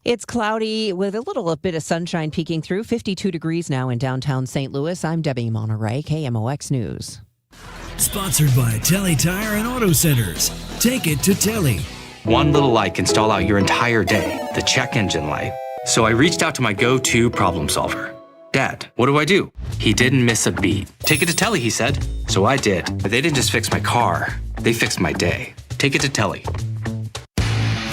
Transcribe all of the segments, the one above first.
It's cloudy with a little bit of sunshine peeking through. 52 degrees now in downtown St. Louis. I'm Debbie Monterey, KMOX News. Sponsored by Telly Tire and Auto Centers. Take it to Telly. One little light can stall out your entire day, the check engine light. So I reached out to my go-to problem solver. Dad, what do? He didn't miss a beat. Take it to Telly, he said. So I did. But they didn't just fix my car. They fixed my day. Take it to Telly.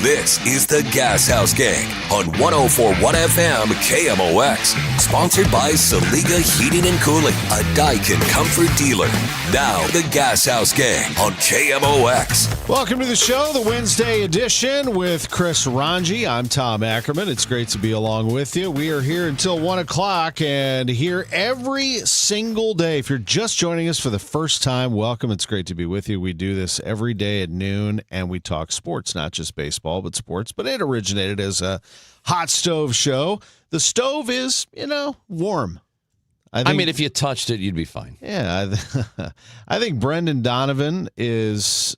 This is the Gashouse Gang on 104.1 FM KMOX. Sponsored by Saliga Heating and Cooling, a Daikin comfort dealer. Now, the Gashouse Gang on KMOX. Welcome to the show, the Wednesday edition with Chris Ranji. I'm Tom Ackerman. It's great to be along with you. We are here until 1 o'clock and here every single day. If you're just joining us for the first time, welcome. It's great to be with you. We do this every day at noon, and we talk sports, not just baseball, but sports. But it originated as a hot stove show. The stove is, warm. I mean, if you touched it, you'd be fine. Yeah. I think Brendan Donovan is,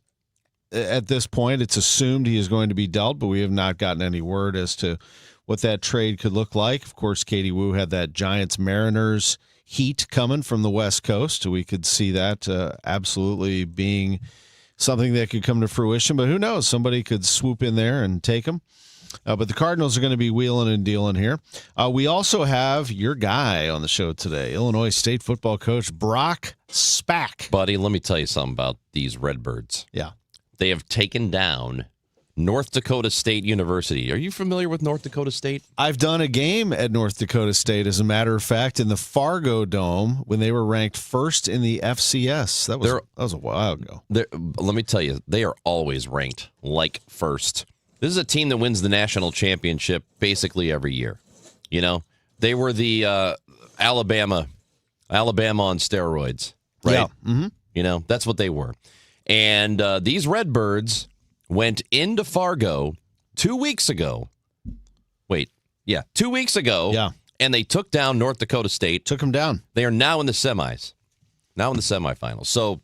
at this point, it's assumed he is going to be dealt, but we have not gotten any word as to what that trade could look like. Of course, Katie Wu had that Giants-Mariners heat coming from the West Coast. We could see that absolutely being something that could come to fruition, but who knows? Somebody could swoop in there and take him. But the Cardinals are going to be wheeling and dealing here. We also have your guy on the show today, Illinois State football coach Brock Spack. Buddy, let me tell you something about these Redbirds. Yeah. They have taken down North Dakota State University. Are you familiar with North Dakota State? I've done a game at North Dakota State, as a matter of fact, in the Fargo Dome when they were ranked first in the FCS. That was a while ago. Let me tell you, they are always ranked like first. This is a team that wins the national championship basically every year. They were the Alabama on steroids, right? Yeah. Mm-hmm. That's what they were. And these Redbirds went into Fargo 2 weeks ago. 2 weeks ago. Yeah. And they took down North Dakota State. Took them down. They are now in the semis. Now in the semifinals. So,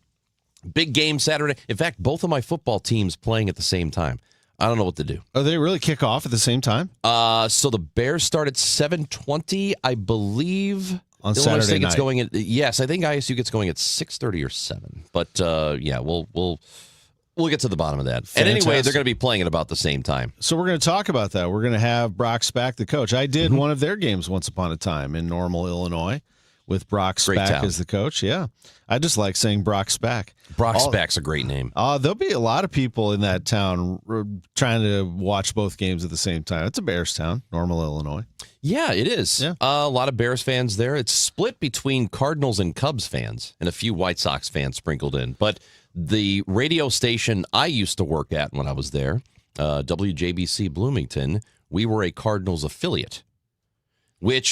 big game Saturday. In fact, both of my football teams playing at the same time. I don't know what to do. Oh, they really kick off at the same time? So the Bears start at 7:20, I believe. On Illinois Saturday State night. gets going at, yes, I think ISU gets going at 6:30 or 7. But we'll get to the bottom of that. Fantastic. And anyway, they're going to be playing at about the same time. So we're going to talk about that. We're going to have Brock Spack, the coach. I did one of their games once upon a time in Normal, Illinois, with Brock Spack as the coach. Yeah. I just like saying Brock Spack. Brock Spack's a great name. There'll be a lot of people in that town trying to watch both games at the same time. It's a Bears town, Normal, Illinois. Yeah, it is. Yeah. A lot of Bears fans there. It's split between Cardinals and Cubs fans and a few White Sox fans sprinkled in. But the radio station I used to work at when I was there, WJBC Bloomington, we were a Cardinals affiliate, and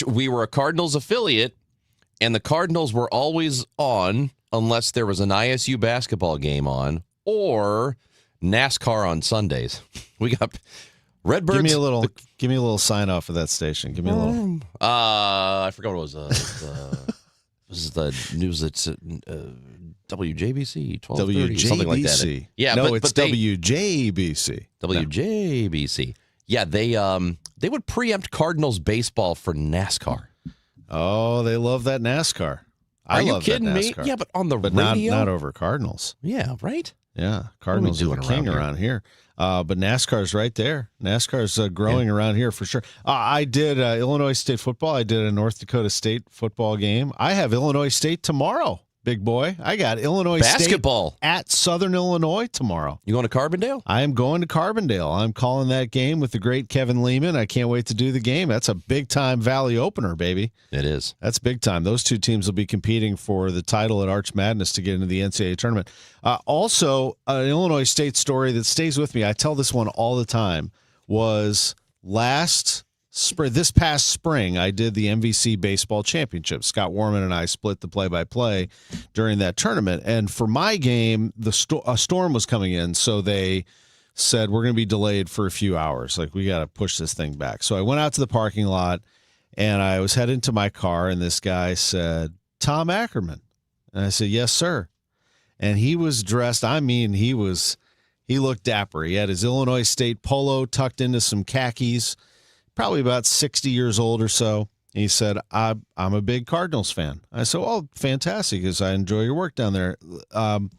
the Cardinals were always on unless there was an ISU basketball game on or NASCAR on Sundays. We got Redbirds. Give me a little sign off of that station. Give me a little. I forgot what it was. This is the news that's WJBC 1230, something like that. Yeah, no, it's WJBC. WJBC. Yeah, they would preempt Cardinals baseball for NASCAR. Oh, they love that NASCAR. Are you kidding me? Yeah, but on the radio, not over Cardinals. Yeah, right. Yeah, Cardinals are the king around here. But NASCAR's right there. NASCAR's growing around here for sure. I did Illinois State football. I did a North Dakota State football game. I have Illinois State tomorrow, big boy. I got Illinois basketball State at Southern Illinois tomorrow. You going to Carbondale? I am going to Carbondale. I'm calling that game with the great Kevin Lehman. I can't wait to do the game. That's a big-time Valley opener, baby. It is. That's big time. Those two teams will be competing for the title at Arch Madness to get into the NCAA tournament. Also, an Illinois State story that stays with me, I tell this one all the time, was this past spring, I did the MVC Baseball Championship. Scott Warman and I split the play-by-play during that tournament. And for my game, a storm was coming in, so they said, we're going to be delayed for a few hours. Like, we got to push this thing back. So I went out to the parking lot, and I was heading to my car, and this guy said, Tom Ackerman. And I said, yes, sir. And he was dressed, he looked dapper. He had his Illinois State polo tucked into some khakis. probably about 60 years old or so. He said, I'm a big Cardinals fan. I said, oh, fantastic, because I enjoy your work down there. And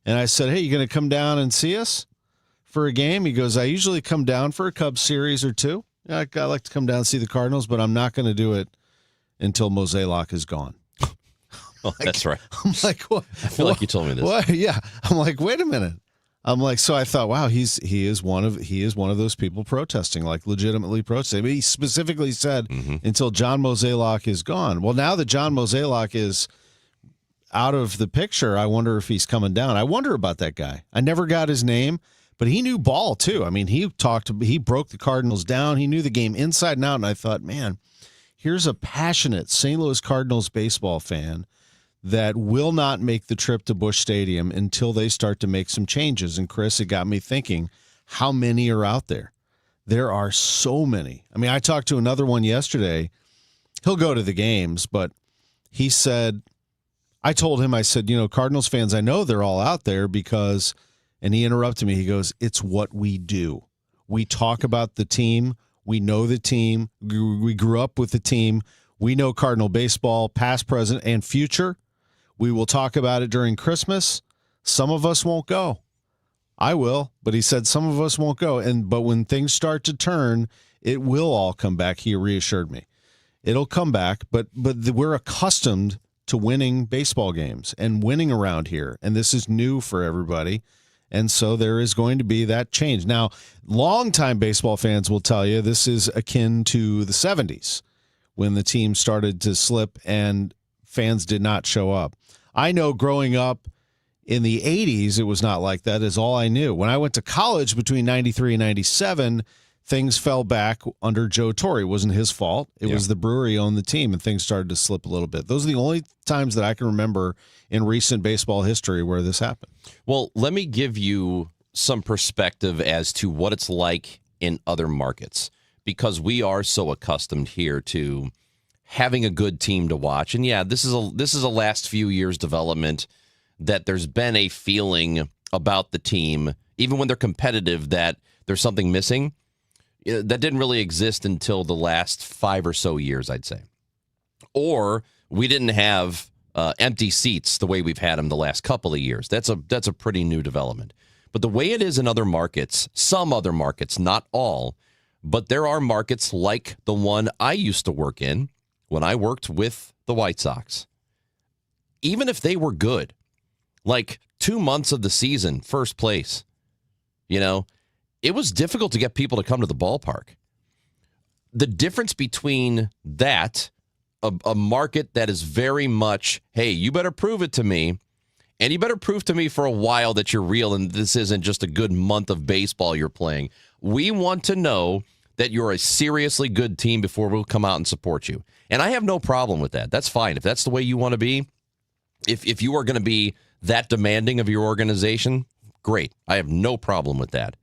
I said, hey, you going to come down and see us for a game? He goes, I usually come down for a Cubs series or two. I like to come down and see the Cardinals, but I'm not going to do it until Mozeliak is gone. That's right. I'm like, what? I feel like you told me this. What? Yeah. I'm like, wait a minute. I'm like, so I thought, wow, he is one of those people protesting, like legitimately protesting. But he specifically said until John Mozeliak is gone. Well, now that John Mozeliak is out of the picture, I wonder if he's coming down. I wonder about that guy. I never got his name, but he knew ball too. I mean, he broke the Cardinals down. He knew the game inside and out. And I thought, man, here's a passionate St. Louis Cardinals baseball fan that will not make the trip to Busch Stadium until they start to make some changes. And Chris, it got me thinking, how many are out there? There are so many. I mean, I talked to another one yesterday. He'll go to the games, but he said, I told him, I said, Cardinals fans, I know they're all out there because, and he interrupted me. He goes, it's what we do. We talk about the team. We know the team. We grew up with the team. We know Cardinal baseball, past, present, and future. We will talk about it during Christmas. Some of us won't go. I will, but he said some of us won't go. But when things start to turn, it will all come back. He reassured me. It'll come back, but we're accustomed to winning baseball games and winning around here, and this is new for everybody. And so there is going to be that change. Now, longtime baseball fans will tell you this is akin to the 70s when the team started to slip and fans did not show up. I know growing up in the 80s, it was not like that, is all I knew. When I went to college between 93 and 97, things fell back under Joe Torre. It wasn't his fault. It was the brewery owned the team, and things started to slip a little bit. Those are the only times that I can remember in recent baseball history where this happened. Well, let me give you some perspective as to what it's like in other markets, because we are so accustomed here to having a good team to watch. And yeah, this is a last few years development that there's been a feeling about the team, even when they're competitive, that there's something missing. That didn't really exist until the last 5 or so years, I'd say. Or we didn't have empty seats the way we've had them the last couple of years. That's a pretty new development. But the way it is in other markets, some other markets, not all, but there are markets like the one I used to work in when I worked with the White Sox. Even if they were good, like 2 months of the season, first place, it was difficult to get people to come to the ballpark. The difference between that, a market that is very much, hey, you better prove it to me, and you better prove to me for a while that you're real and this isn't just a good month of baseball you're playing. We want to know that you're a seriously good team before we'll come out and support you. And I have no problem with that. That's fine. If that's the way you want to be, if you are going to be that demanding of your organization, great. I have no problem with that.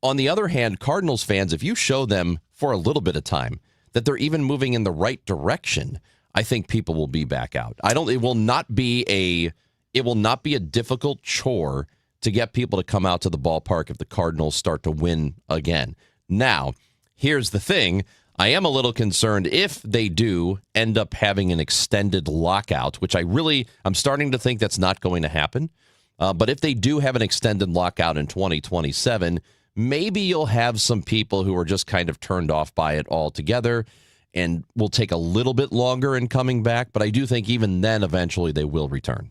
On the other hand, Cardinals fans, if you show them for a little bit of time that they're even moving in the right direction, I think people will be back out. It will not be a difficult chore to get people to come out to the ballpark if the Cardinals start to win again. Now, here's the thing. I am a little concerned if they do end up having an extended lockout, which I'm starting to think that's not going to happen. But if they do have an extended lockout in 2027, maybe you'll have some people who are just kind of turned off by it altogether and will take a little bit longer in coming back. But I do think even then, eventually, they will return.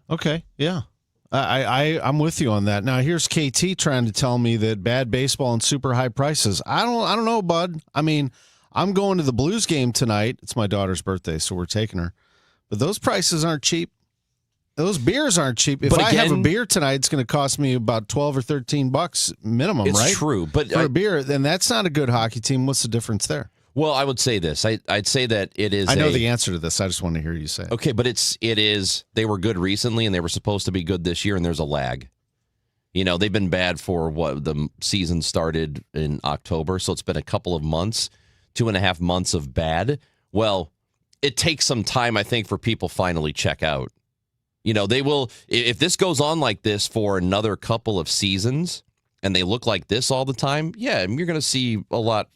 Okay, yeah. I'm with you on that. Now, here's KT trying to tell me that bad baseball and super high prices. I don't know, bud. I mean, I'm going to the Blues game tonight. It's my daughter's birthday, so we're taking her. But those prices aren't cheap. Those beers aren't cheap. If I have a beer tonight, it's going to cost me about $12 or $13 minimum, right? It's true, but for a beer, then that's not a good hockey team. What's the difference there? Well, I would say this. I'd say that it is. I know the answer to this. I just want to hear you say it. Okay, but it is. They were good recently, and they were supposed to be good this year, and there's a lag. They've been bad for the season started in October, so it's been a couple of months, 2.5 months of bad. Well, it takes some time, I think, for people finally check out. They will, if this goes on like this for another couple of seasons, and they look like this all the time, yeah, you're going to see a lot.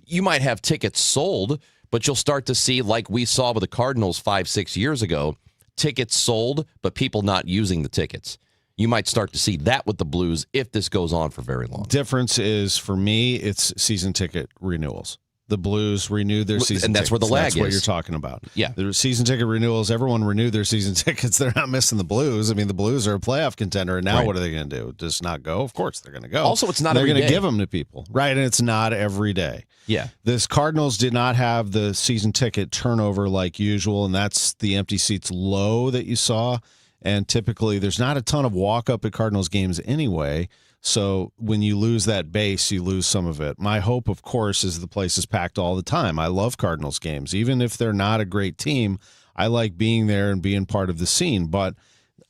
You might have tickets sold, but you'll start to see, like we saw with the Cardinals 5-6 years ago, tickets sold, but people not using the tickets. You might start to see that with the Blues if this goes on for very long. Difference is, for me, it's season ticket renewals. The Blues renewed their season tickets. And that's where the lag is. That's what you're talking about. Yeah. The season ticket renewals, everyone renewed their season tickets. They're not missing the Blues. I mean, the Blues are a playoff contender, and now what are they going to do? Just not go? Of course they're going to go. Also, it's not every day. They're going to give them to people. Right, and it's not every day. Yeah. This Cardinals did not have the season ticket turnover like usual, and that's the empty seats low that you saw. And typically there's not a ton of walk-up at Cardinals games anyway. So when you lose that base, you lose some of it. My hope, of course, is the place is packed all the time. I love Cardinals games. Even if they're not a great team, I like being there and being part of the scene. But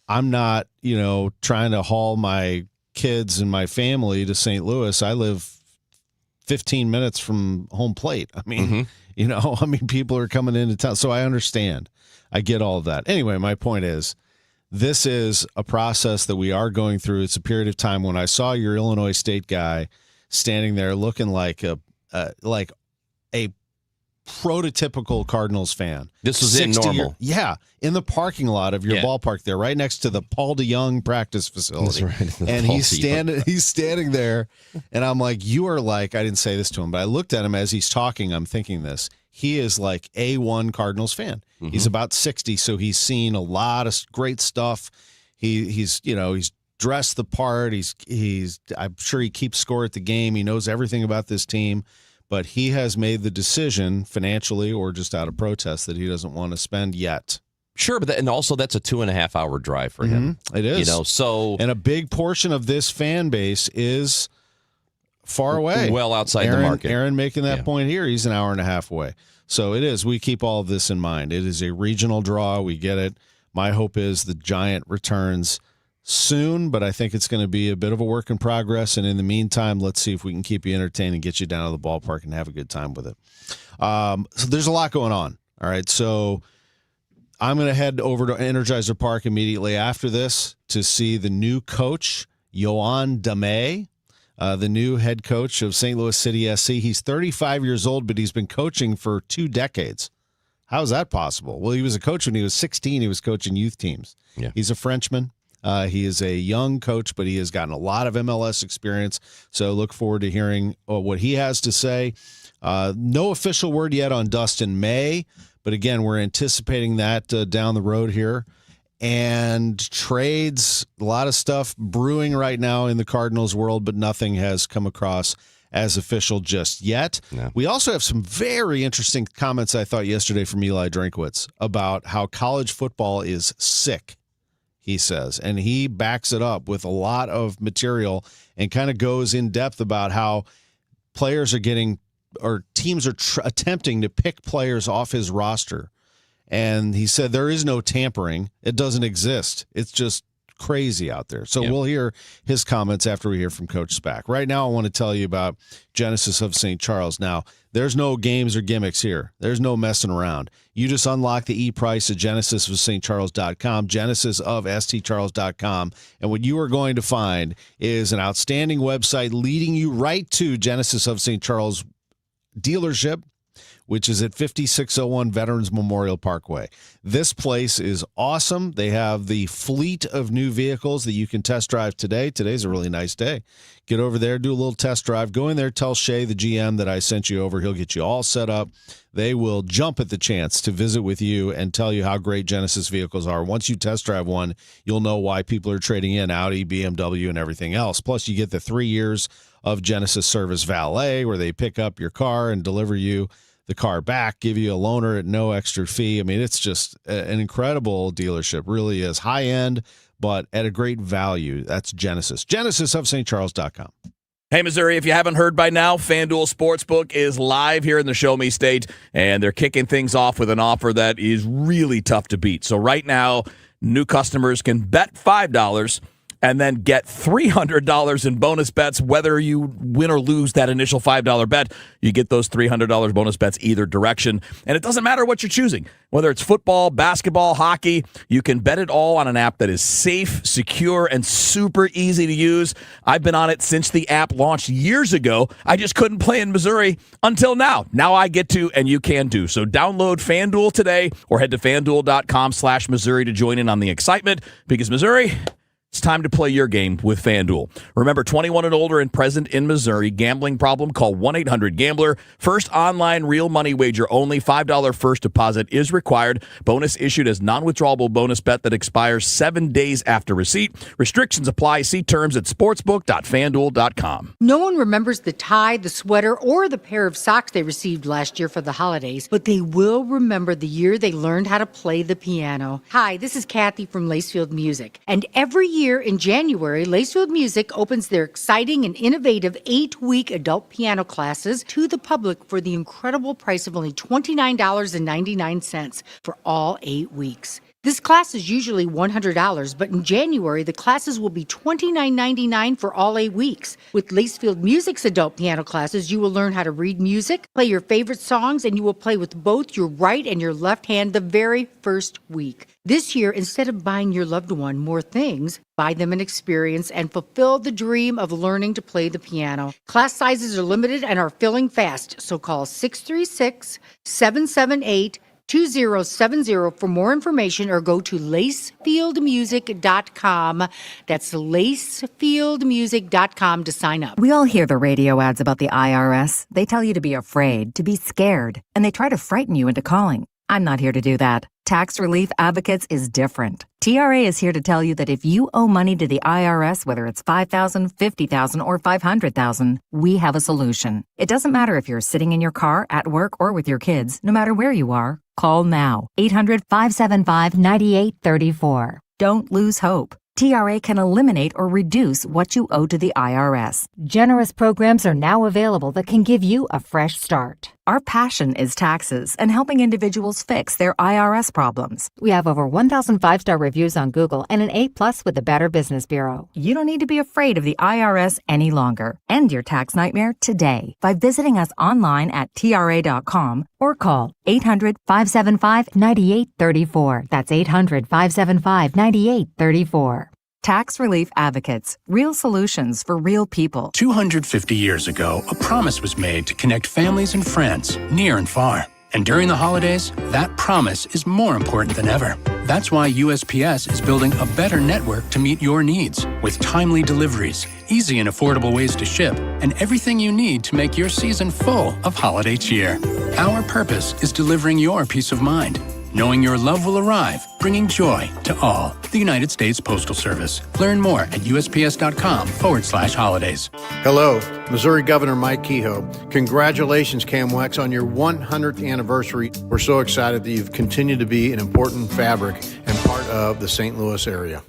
I'm not, trying to haul my kids and my family to St. Louis. I live 15 minutes from home plate. I mean, people are coming into town. So I understand. I get all of that. Anyway, my point is, this is a process that we are going through. It's a period of time. When I saw your Illinois State guy standing there looking like a prototypical Cardinals fan. This was in normal. In the parking lot of your ballpark there, right next to the Paul DeYoung practice facility. That's right. And he's standing there, and I'm like, you are like, I didn't say this to him, but I looked at him as he's talking. I'm thinking this. He is like A1 Cardinals fan. Mm-hmm. He's about 60, so he's seen a lot of great stuff. He's dressed the part. I'm sure he keeps score at the game. He knows everything about this team, but he has made the decision financially or just out of protest that he doesn't want to spend yet. Sure, but and also that's a 2.5-hour drive for him. It is. And a big portion of this fan base is far away. Well outside the market. Aaron making that point here. He's an hour and a half away. So it is. We keep all of this in mind. It is a regional draw. We get it. My hope is the Giant returns soon, but I think it's going to be a bit of a work in progress. And in the meantime, let's see if we can keep you entertained and get you down to the ballpark and have a good time with it. So there's a lot going on. All right. So I'm going to head over to Energizer Park immediately after this to see the new coach, Yohan Dameh. The new head coach of St. Louis City SC. He's 35 years old, but he's been coaching for 2 decades. How is that possible? Well, he was a coach when he was 16. He was coaching youth teams. Yeah. He's a Frenchman. He is a young coach, but he has gotten a lot of MLS experience. So look forward to hearing what he has to say. No official word yet on Dustin May, but again, we're anticipating that down the road here. And trades, a lot of stuff brewing right now in the Cardinals world, but nothing has come across as official just yet. No. We also have some very interesting comments I thought yesterday from Eli Drinkwitz about how college football is sick, he says. And he backs it up with a lot of material and kind of goes in depth about how players are getting, or teams are attempting to pick players off his roster. And he said there is no tampering. It doesn't exist. It's just crazy out there. So we'll hear his comments after we hear from Coach Spack. Right now, I want to tell you about Genesis of St. Charles. Now, there's no games or gimmicks here. There's no messing around. You just unlock the e-price at genesisofstcharles.com, genesisofstcharles.com, and what you are going to find is an outstanding website leading you right to Genesis of St. Charles dealership, which is at 5601 Veterans Memorial Parkway. This place is awesome. They have the fleet of new vehicles that you can test drive today. Today's a really nice day. Get over there, do a little test drive. Go in there, tell Shay, the GM, that I sent you over. He'll get you all set up. They will jump at the chance to visit with you and tell you how great Genesis vehicles are. Once you test drive one, you'll know why people are trading in Audi, BMW, and everything else. Plus, you get the 3 years of Genesis Service Valet, where they pick up your car and deliver you the car back, give you a loaner at no extra fee. I mean, it's just an incredible dealership. Really is high end, but at a great value. That's Genesis. GenesisofStCharles.com. Hey, Missouri, if you haven't heard by now, FanDuel Sportsbook is live here in the Show Me State, and they're kicking things off with an offer that is really tough to beat. So right now, new customers can bet $5 and then get $300 in bonus bets. Whether you win or lose that initial $5 bet, you get those $300 bonus bets either direction. And it doesn't matter what you're choosing, whether it's football, basketball, hockey, you can bet it all on an app that is safe, secure, and super easy to use. I've been on it since the app launched years ago. I just couldn't play in Missouri until now. Now I get to, and you can do. So download FanDuel today or head to FanDuel.com/Missouri to join in on the excitement, because Missouri, it's time to play your game with FanDuel. Remember, 21 and older and present in Missouri. Gambling problem? Call 1-800-GAMBLER. First online real money wager only. $5 first deposit is required. Bonus issued as non-withdrawable bonus bet that expires 7 days after receipt. Restrictions apply. See terms at sportsbook.fanduel.com. No one remembers the tie, the sweater, or the pair of socks they received last year for the holidays, but they will remember the year they learned how to play the piano. Hi, this is Kathy from Lacefield Music, and every year in January, Lacefield Music opens their exciting and innovative 8-week adult piano classes to the public for the incredible price of only $29.99 for all 8 weeks. This class is usually $100, but in January, the classes will be $29.99 for all 8 weeks. With Lacefield Music's adult piano classes, you will learn how to read music, play your favorite songs, and you will play with both your right and your left hand the very first week. This year, instead of buying your loved one more things, buy them an experience and fulfill the dream of learning to play the piano. Class sizes are limited and are filling fast, so call 636-778-2070 for more information, or go to lacefieldmusic.com. That's lacefieldmusic.com to sign up. We all hear the radio ads about the IRS. They tell you to be afraid, to be scared, and they try to frighten you into calling. I'm not here to do that. Tax Relief Advocates is different. TRA is here to tell you that if you owe money to the IRS, whether it's $5,000, $50,000, or $500,000, we have a solution. It doesn't matter if you're sitting in your car, at work, or with your kids. No matter where you are, call now. 800-575-9834. Don't lose hope. TRA can eliminate or reduce what you owe to the IRS. Generous programs are now available that can give you a fresh start. Our passion is taxes and helping individuals fix their IRS problems. We have over 1,000 5-star reviews on Google and an A+ with the Better Business Bureau. You don't need to be afraid of the IRS any longer. End your tax nightmare today by visiting us online at TRA.com or call 800-575-9834. That's 800-575-9834. Tax Relief Advocates. Real solutions for real people. 250 years ago, a promise was made to connect families and friends near and far. And during the holidays, that promise is more important than ever. That's why USPS is building a better network to meet your needs, with timely deliveries, easy and affordable ways to ship, and everything you need to make your season full of holiday cheer. Our purpose is delivering your peace of mind, knowing your love will arrive, bringing joy to all. The United States Postal Service. Learn more at USPS.com/holidays. Hello, Missouri Governor Mike Kehoe. Congratulations, CamWex, on your 100th anniversary. We're so excited that you've continued to be an important fabric and part of the St. Louis area.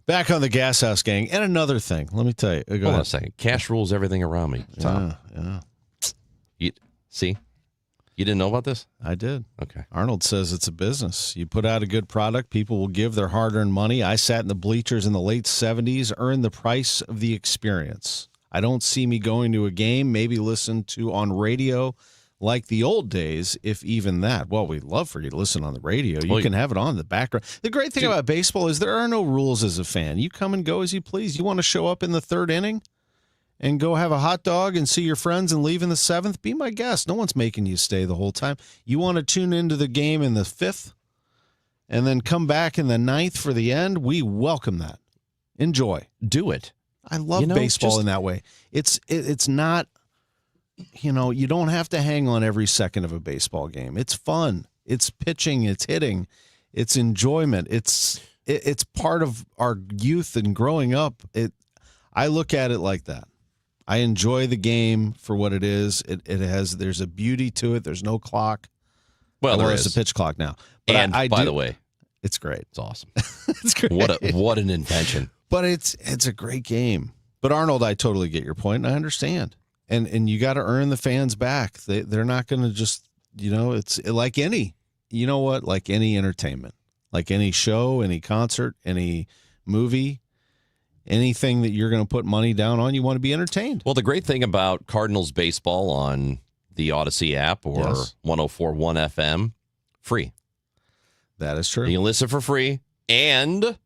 Back on the Gashouse Gang. And another thing, let me tell you. Hold on a second. Cash rules everything around me, Tom. Yeah. See? You didn't know about this? I did. Okay. Arnold says it's a business. You put out a good product, people will give their hard-earned money. I sat in the bleachers in the late 70s, earned the price of the experience. I don't see me going to a game, maybe listen to on radio like the old days, if even that. Well, we'd love for you to listen on the radio. You can have it on in the background. The great thing about baseball is there are no rules as a fan. You come and go as you please. You want to show up in the third inning and go have a hot dog and see your friends and leave in the seventh? Be my guest. No one's making you stay the whole time. You want to tune into the game in the fifth and then come back in the ninth for the end? We welcome that. Enjoy. Do it. I love baseball in that way. It's not... You know, you don't have to hang on every second of a baseball game. It's fun. It's pitching. It's hitting. It's enjoyment. It's part of our youth and growing up. I look at it like that. I enjoy the game for what it is. There's a beauty to it. There's no clock. Well, there's a pitch clock now. But and by the way, it's great. It's awesome. It's great. What an invention. But it's a great game. But Arnold, I totally get your point, and I understand. And you got to earn the fans back. They're not going to just, it's like any entertainment, like any show, any concert, any movie, anything that you're going to put money down on, you want to be entertained. Well, the great thing about Cardinals baseball on the Odyssey app or 104.1 FM, free. That is true. You can listen for free and,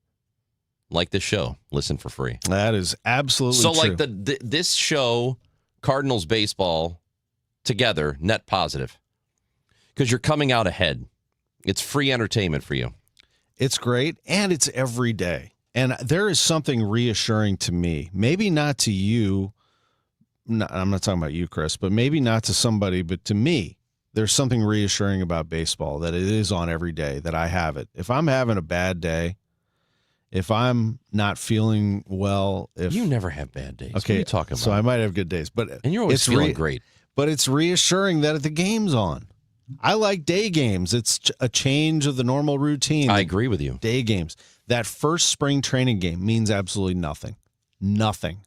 like this show, listen for free. That is absolutely true. So like this show, Cardinals baseball, together, net positive. Because you're coming out ahead. It's free entertainment for you. It's great, and it's every day. And there is something reassuring to me, maybe not to you. I'm not talking about you, Chris, but maybe not to somebody, but to me, there's something reassuring about baseball that it is on every day, that I have it. If I'm having a bad day, if I'm not feeling well, you never have bad days. Okay, what are you talking about? So I might have good days, and you're always feeling great. But it's reassuring that the game's on. I like day games. It's a change of the normal routine. I agree with you. Day games. That first spring training game means absolutely nothing. Nothing.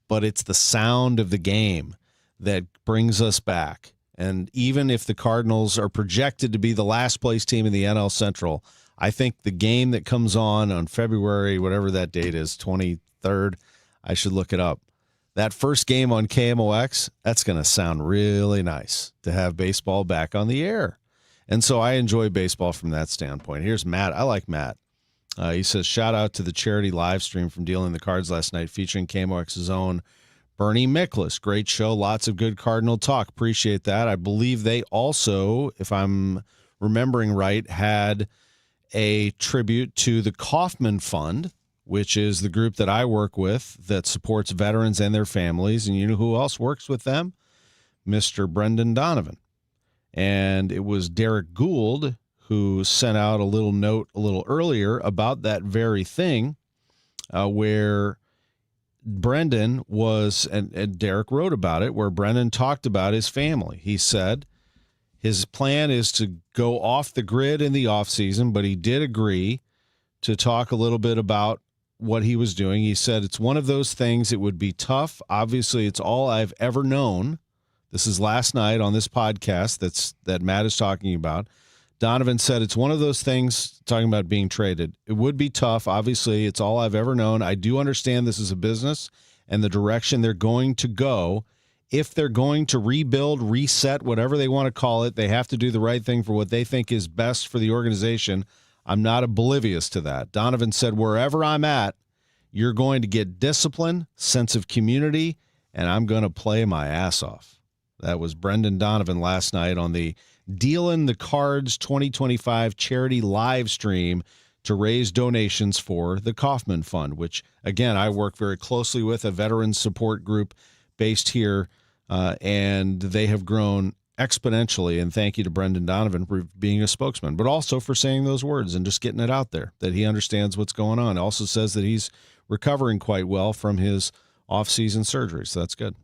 But it's the sound of the game that brings us back. And even if the Cardinals are projected to be the last place team in the NL Central, I think the game that comes on February, whatever that date is, 23rd, I should look it up. That first game on KMOX, that's going to sound really nice to have baseball back on the air. And so I enjoy baseball from that standpoint. Here's Matt. I like Matt. He says, shout out to the charity live stream from Dealing the Cards last night featuring KMOX's own Bernie Miklas. Great show. Lots of good Cardinal talk. Appreciate that. I believe they also, if I'm remembering right, had a tribute to the Kauffman Fund, which is the group that I work with that supports veterans and their families. And you know who else works with them? Mr. Brendan Donovan. And it was Derek Gould who sent out a little note a little earlier about that very thing, where Brendan was, and Derek wrote about it, where Brendan talked about his family. He said his plan is to go off the grid in the offseason, but he did agree to talk a little bit about what he was doing. He said, it's one of those things, it would be tough. Obviously, it's all I've ever known. This is last night on this podcast that Matt is talking about. Donovan said, it's one of those things, talking about being traded. It would be tough. Obviously, it's all I've ever known. I do understand this is a business and the direction they're going to go. If they're going to rebuild, reset, whatever they want to call it, they have to do the right thing for what they think is best for the organization. I'm not oblivious to that. Donovan said, wherever I'm at, you're going to get discipline, sense of community, and I'm going to play my ass off. That was Brendan Donovan last night on the Dealin' the Cards 2025 charity live stream to raise donations for the Kauffman Fund, which, again, I work very closely with, a veteran support group based here, and they have grown exponentially. And thank you to Brendan Donovan for being a spokesman, but also for saying those words and just getting it out there, that he understands what's going on. He also says that he's recovering quite well from his off-season surgery, so that's good.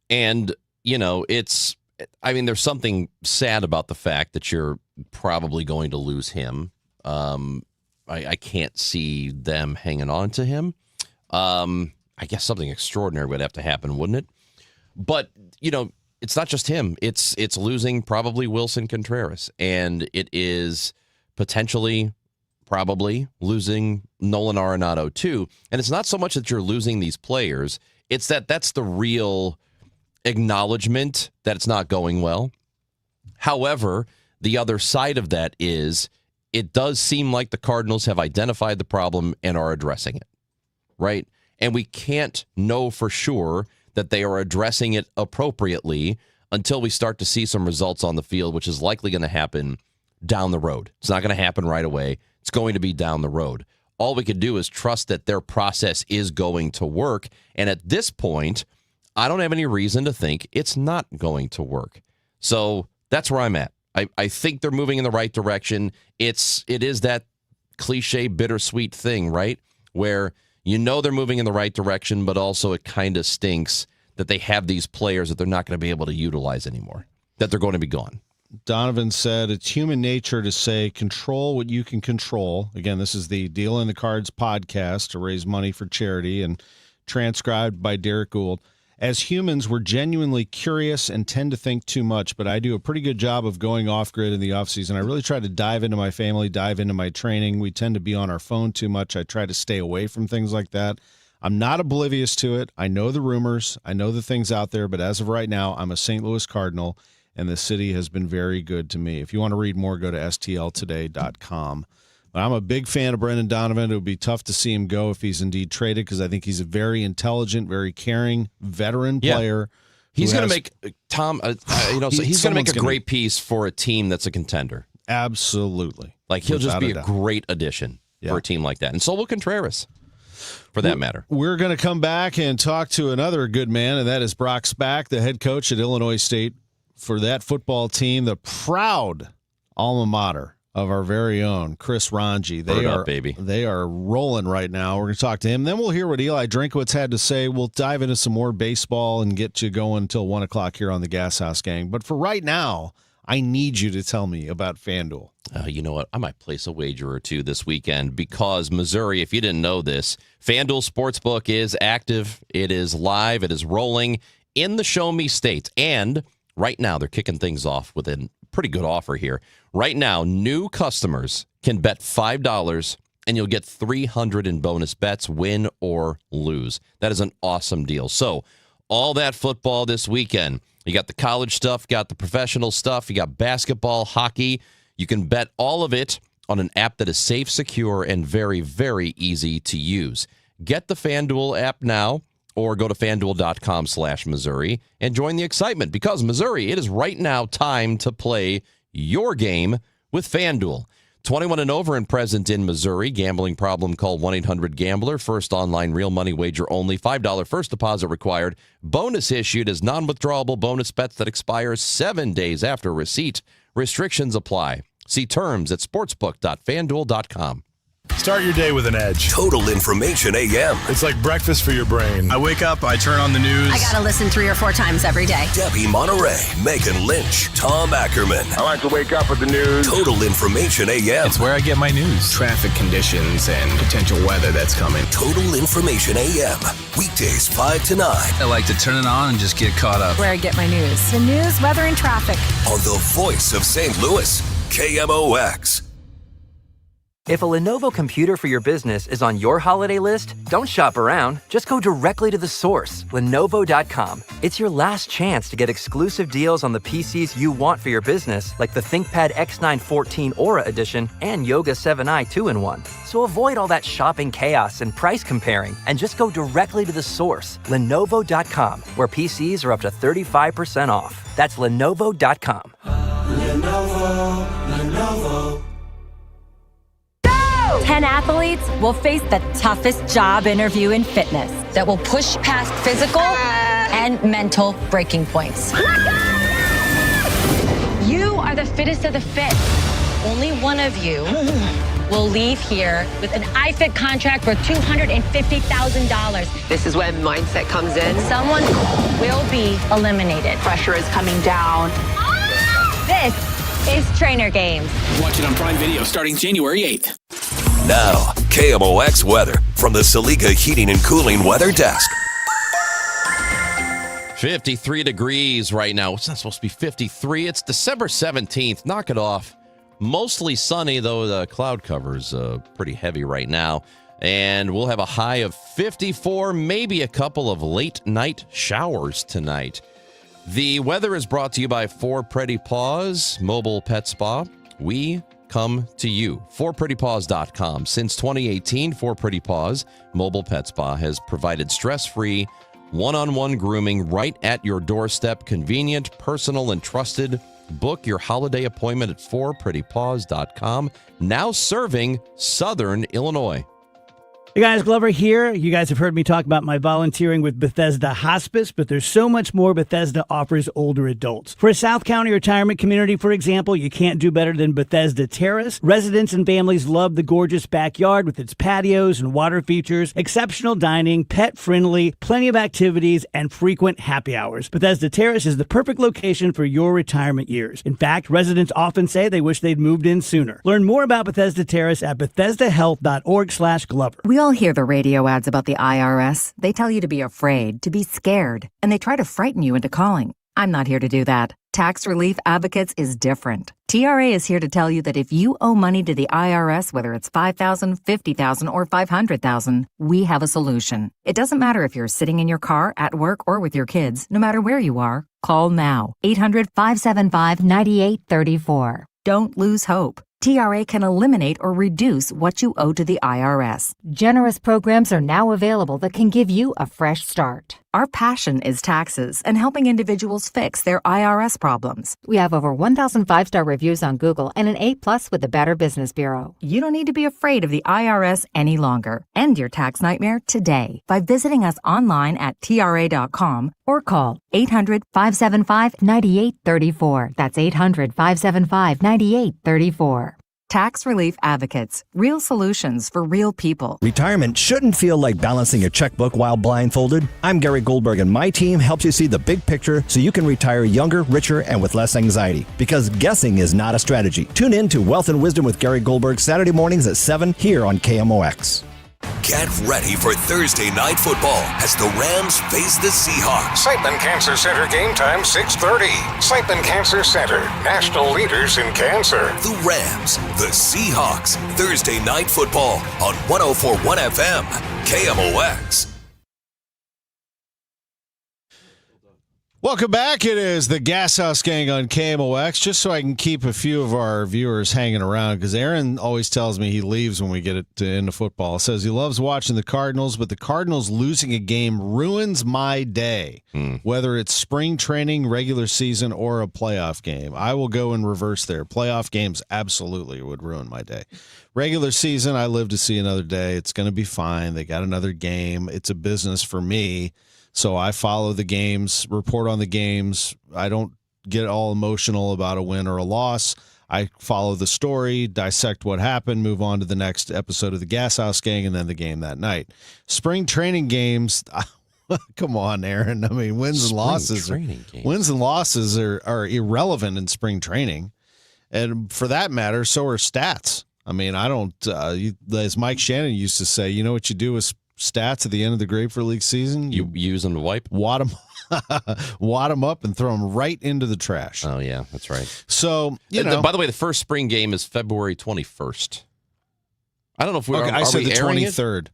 And, there's something sad about the fact that you're probably going to lose him. I can't see them hanging on to him. I guess something extraordinary would have to happen, wouldn't it? But, it's not just him. It's losing probably Wilson Contreras, and it is potentially probably losing Nolan Arenado too. And it's not so much that you're losing these players, it's that's the real acknowledgement that it's not going well. However, the other side of that is it does seem like the Cardinals have identified the problem and are addressing it, right? And we can't know for sure that they are addressing it appropriately until we start to see some results on the field, which is likely going to happen down the road. It's not going to happen right away. It's going to be down the road. All we can do is trust that their process is going to work. And at this point, I don't have any reason to think it's not going to work. So that's where I'm at. I think they're moving in the right direction. It is that cliche bittersweet thing, right? Where they're moving in the right direction, but also it kind of stinks that they have these players that they're not going to be able to utilize anymore, that they're going to be gone. Donovan said, it's human nature to say, control what you can control. Again, this is the Deal in the Cards podcast to raise money for charity and transcribed by Derek Gould. as humans, we're genuinely curious and tend to think too much, but I do a pretty good job of going off-grid in the off-season. I really try to dive into my family, dive into my training. We tend to be on our phone too much. I try to stay away from things like that. I'm not oblivious to it. I know the rumors. I know the things out there, but as of right now, I'm a St. Louis Cardinal, and the city has been very good to me. If you want to read more, go to stltoday.com. But I'm a big fan of Brendan Donovan. It would be tough to see him go if he's indeed traded because I think he's a very intelligent, very caring veteran player. He's going to make Tom. So he's going to make a great piece for a team that's a contender. Absolutely, like he'll just be a great addition for a team like that, and so will Contreras, for that matter. We're going to come back and talk to another good man, and that is Brock Spack, the head coach at Illinois State for that football team, the proud alma mater of our very own Chris Ranji. They are rolling right now. We're going to talk to him. Then we'll hear what Eli Drinkowitz had to say. We'll dive into some more baseball and get you going until 1 o'clock here on the Gashouse Gang. But for right now, I need you to tell me about FanDuel. You know what? I might place a wager or two this weekend because Missouri, if you didn't know this, FanDuel Sportsbook is active. It is live. It is rolling in the Show Me states. And right now, they're kicking things off with a pretty good offer here. Right now, new customers can bet $5 and you'll get $300 in bonus bets, win or lose. That is an awesome deal. So all that football this weekend, you got the college stuff, got the professional stuff, you got basketball, hockey. You can bet all of it on an app that is safe, secure, and very, very easy to use. Get the FanDuel app now or go to FanDuel.com/Missouri and join the excitement because Missouri, it is right now time to play your game with FanDuel. 21 and over and present in Missouri. Gambling problem, call 1-800-GAMBLER. First online real money wager only. $5 first deposit required. Bonus issued as non-withdrawable bonus bets that expire 7 days after receipt. Restrictions apply. See terms at sportsbook.fanduel.com. Start your day with an edge. Total Information AM. It's like breakfast for your brain. I wake up, I turn on the news. I gotta listen 3 or 4 times every day. Debbie Monterey, Megan Lynch, Tom Ackerman. I like to wake up with the news. Total Information AM. It's where I get my news. Traffic conditions and potential weather that's coming. Total Information AM. Weekdays 5 to 9. I like to turn it on and just get caught up. Where I get my news. The news, weather, and traffic. On the voice of St. Louis, KMOX. If a Lenovo computer for your business is on your holiday list, don't shop around. Just go directly to the source, Lenovo.com. It's your last chance to get exclusive deals on the PCs you want for your business, like the ThinkPad X9 14 Aura Edition and Yoga 7i 2-in-1. So avoid all that shopping chaos and price comparing, and just go directly to the source, Lenovo.com, where PCs are up to 35% off. That's Lenovo.com. Lenovo. 10 athletes will face the toughest job interview in fitness that will push past physical and mental breaking points. You are the fittest of the fit. Only one of you will leave here with an iFit contract for $250,000. This is when mindset comes in. Someone will be eliminated. Pressure is coming down. This is Trainer Games. Watch it on Prime Video starting January 8th. Now, KMOX weather from the Saliga Heating and Cooling Weather Desk. 53 degrees right now. It's not supposed to be 53. It's December 17th. Knock it off. Mostly sunny, though the cloud cover's pretty heavy right now. And we'll have a high of 54, maybe a couple of late night showers tonight. The weather is brought to you by Four Pretty Paws Mobile Pet Spa. We come to you. FourPrettyPaws.com. Since 2018, Four Pretty Paws Mobile Pet Spa has provided stress-free, one-on-one grooming right at your doorstep. Convenient, personal, and trusted. Book your holiday appointment at FourPrettyPaws.com. Now serving Southern Illinois. Hey guys, Glover here. You guys have heard me talk about my volunteering with Bethesda Hospice, but there's so much more Bethesda offers older adults. For a South County retirement community, for example, you can't do better than Bethesda Terrace. Residents and families love the gorgeous backyard with its patios and water features, exceptional dining, pet-friendly, plenty of activities, and frequent happy hours. Bethesda Terrace is the perfect location for your retirement years. In fact, residents often say they wish they'd moved in sooner. Learn more about Bethesda Terrace at BethesdaHealth.org/Glover. We all hear the radio ads about the IRS. They tell you to be afraid, to be scared, and they try to frighten you into calling. I'm not here to do that. Tax Relief Advocates is different. TRA is here to tell you that if you owe money to the IRS, whether it's $5,000, $50,000, or $500,000, we have a solution. It doesn't matter if you're sitting in your car, at work, or with your kids. No matter where you are, call now. 800-575-9834. Don't lose hope. TRA can eliminate or reduce what you owe to the IRS. Generous programs are now available that can give you a fresh start. Our passion is taxes and helping individuals fix their IRS problems. We have over 1,000 5-star reviews on Google and an A+ with the Better Business Bureau. You don't need to be afraid of the IRS any longer. End your tax nightmare today by visiting us online at TRA.com or call 800-575-9834. That's 800-575-9834. Tax Relief Advocates. Real solutions for real people. Retirement shouldn't feel like balancing a checkbook while blindfolded. I'm Gary Goldberg, and my team helps you see the big picture so you can retire younger, richer, and with less anxiety. Because guessing is not a strategy. Tune in to Wealth and Wisdom with Gary Goldberg Saturday mornings at 7 here on KMOX. Get ready for Thursday Night Football as the Rams face the Seahawks. Siteman Cancer Center game time 6:30. Siteman Cancer Center, national leaders in cancer. The Rams, the Seahawks. Thursday Night Football on 104.1 FM, KMOX. Welcome back. It is the Gashouse Gang on KMOX. Just so I can keep a few of our viewers hanging around, because Aaron always tells me he leaves when we get into football. Says he loves watching the Cardinals, but the Cardinals losing a game ruins my day, whether it's spring training, regular season, or a playoff game. I will go in reverse there. Playoff games absolutely would ruin my day. Regular season, I live to see another day. It's going to be fine. They got another game. It's a business for me. So I follow the games, report on the games. I don't get all emotional about a win or a loss. I follow the story, dissect what happened, move on to the next episode of the Gashouse Gang, and then the game that night. Spring training games, come on, Aaron. I mean, wins and losses are irrelevant in spring training. And for that matter, so are stats. I mean, I don't, as Mike Shannon used to say, you know what you do with stats at the end of the Grapefruit League season? You use them to wipe? Wad them up and throw them right into the trash. Oh, yeah, that's right. So, by the way, the first spring game is February 21st. I don't know if we're I said the 23rd.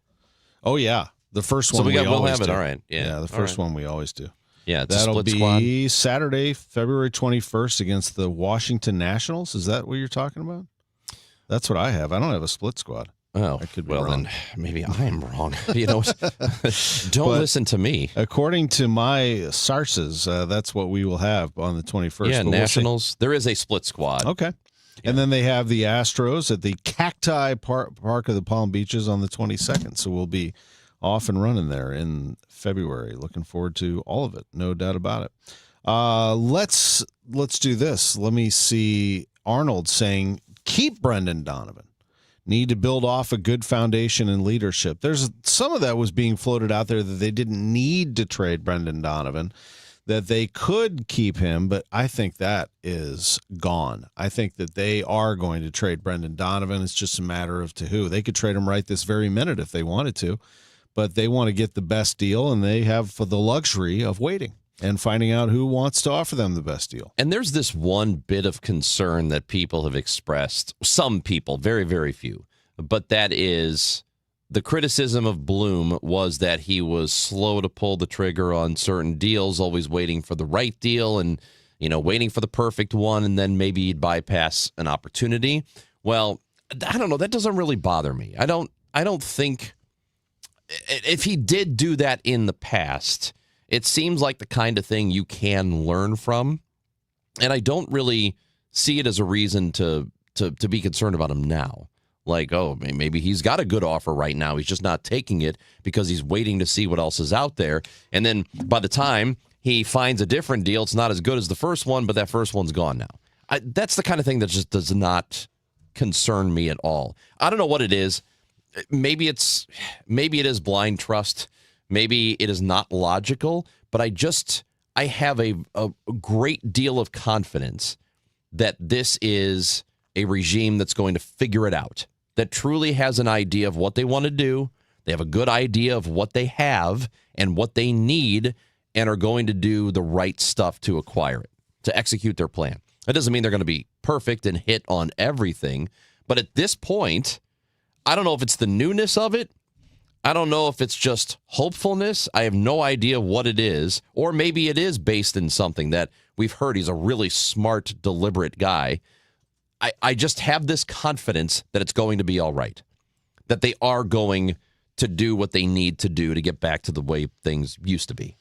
Oh, yeah. The first one we'll have it. All right. Yeah, the first one we always do. Yeah, it's that'll a split be squad. Saturday, February 21st against the Washington Nationals. Is that what you're talking about? That's what I have. I don't have a split squad. Oh, I could be well, wrong. then maybe I am wrong. Don't listen to me. According to my sources, that's what we will have on the 21st. Yeah, but Nationals. There is a split squad. Okay. Yeah. And then they have the Astros at the Cacti Park of the Palm Beaches on the 22nd. So we'll be off and running there in February. Looking forward to all of it. No doubt about it. Let's do this. Let me see Arnold saying, keep Brendan Donovan. Need to build off a good foundation and leadership. There's some of that was being floated out there that they didn't need to trade Brendan Donovan, that they could keep him, but I think that is gone. I think that they are going to trade Brendan Donovan. It's just a matter of to who. They could trade him right this very minute if they wanted to, but they want to get the best deal, and they have the luxury of waiting and finding out who wants to offer them the best deal. And there's this one bit of concern that people have expressed, some people, very, very few, but that is the criticism of Bloom was that he was slow to pull the trigger on certain deals, always waiting for the right deal and, waiting for the perfect one, and then maybe he'd bypass an opportunity. Well, I don't know. That doesn't really bother me. I don't think if he did do that in the past, it seems like the kind of thing you can learn from, and I don't really see it as a reason to be concerned about him now. Like, oh, maybe he's got a good offer right now. He's just not taking it because he's waiting to see what else is out there. And then by the time he finds a different deal, it's not as good as the first one, but that first one's gone now. That's the kind of thing that just does not concern me at all. I don't know what it is. Maybe it is blind trust. Maybe it is not logical, but I have a great deal of confidence that this is a regime that's going to figure it out, that truly has an idea of what they want to do, They have a good idea of what they have and what they need and are going to do the right stuff to acquire it, to execute their plan. That doesn't mean they're going to be perfect and hit on everything. But at this point, I don't know if it's the newness of it. I don't know if it's just hopefulness. I have no idea what it is. Or maybe it is based in something that we've heard. He's a really smart, deliberate guy. I just have this confidence that it's going to be all right, that they are going to do what they need to do to get back to the way things used to be.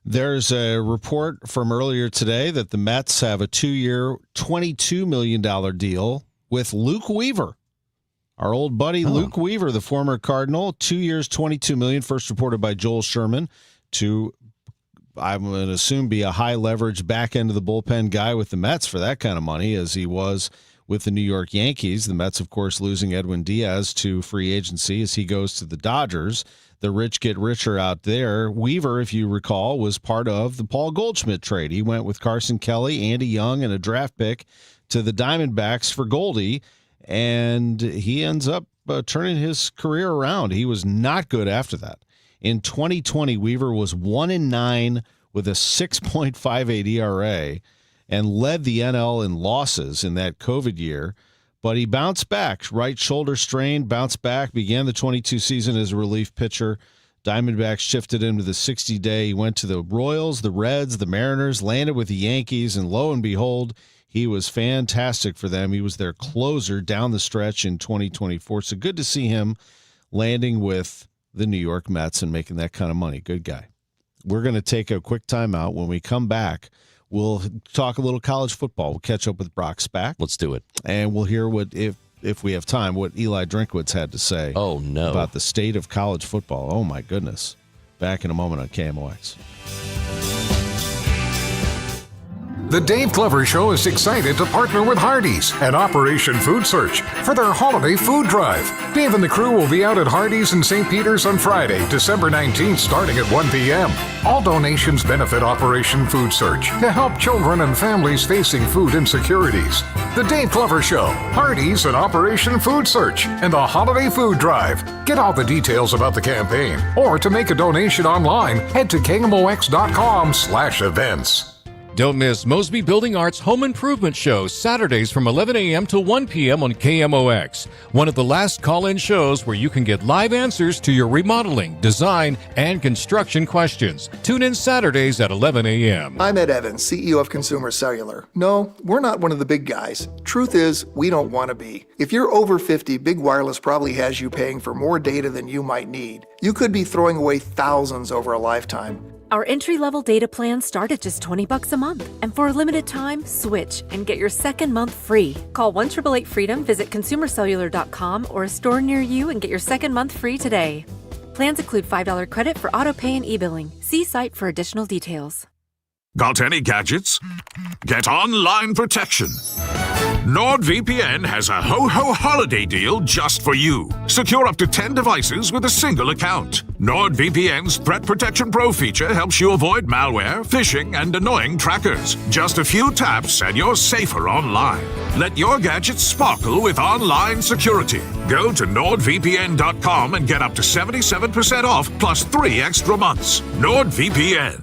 There's a report from earlier today that the Mets have a 2-year, $22 million deal with Luke Weaver. Our old buddy Luke Weaver, the former Cardinal, 2 years, $22 million, first reported by Joel Sherman, to, I'm going to assume, be a high-leverage back-end of the bullpen guy with the Mets for that kind of money, as he was with the New York Yankees. The Mets, of course, losing Edwin Diaz to free agency as he goes to the Dodgers. The rich get richer out there. Weaver, if you recall, was part of the Paul Goldschmidt trade. He went with Carson Kelly, Andy Young, and a draft pick to the Diamondbacks for Goldie, and he ends up turning his career around. He was not good after that. In 2020, Weaver was 1-9 with a 6.58 ERA and led the NL in losses in that COVID year. But he bounced back, right shoulder strain, bounced back, began the 22 season as a relief pitcher. Diamondbacks shifted him to the 60-day. He went to the Royals, the Reds, the Mariners, landed with the Yankees, and lo and behold, he was fantastic for them. He was their closer down the stretch in 2024. So good to see him landing with the New York Mets and making that kind of money. Good guy. We're going to take a quick timeout. When we come back, we'll talk a little college football. We'll catch up with Brock Spack. Let's do it. And we'll hear what, if we have time, what Eli Drinkwitz had to say about the state of college football. Oh, my goodness. Back in a moment on KMOX. The Dave Glover Show is excited to partner with Hardee's and Operation Food Search for their holiday food drive. Dave and the crew will be out at Hardee's in St. Peter's on Friday, December 19th, starting at 1 p.m. All donations benefit Operation Food Search to help children and families facing food insecurities. The Dave Glover Show, Hardee's and Operation Food Search, and the Holiday Food Drive. Get all the details about the campaign, or to make a donation online, head to KMOX.com/events. Don't miss Mosby Building Arts Home Improvement Show, Saturdays from 11 a.m. to 1 p.m. on KMOX. One of the last call-in shows where you can get live answers to your remodeling, design, and construction questions. Tune in Saturdays at 11 a.m. I'm Ed Evans, CEO of Consumer Cellular. No, we're not one of the big guys. Truth is, we don't want to be. If you're over 50, Big Wireless probably has you paying for more data than you might need. You could be throwing away thousands over a lifetime. Our entry-level data plans start at just $20 a month. And for a limited time, switch and get your second month free. Call 1-888-FREEDOM, visit consumercellular.com or a store near you and get your second month free today. Plans include $5 credit for auto-pay and e-billing. See site for additional details. Got any gadgets? Get online protection. NordVPN has a ho-ho holiday deal just for you. Secure up to 10 devices with a single account. NordVPN's Threat Protection Pro feature helps you avoid malware, phishing, and annoying trackers. Just a few taps and you're safer online. Let your gadgets sparkle with online security. Go to NordVPN.com and get up to 77% off plus 3 extra months. NordVPN.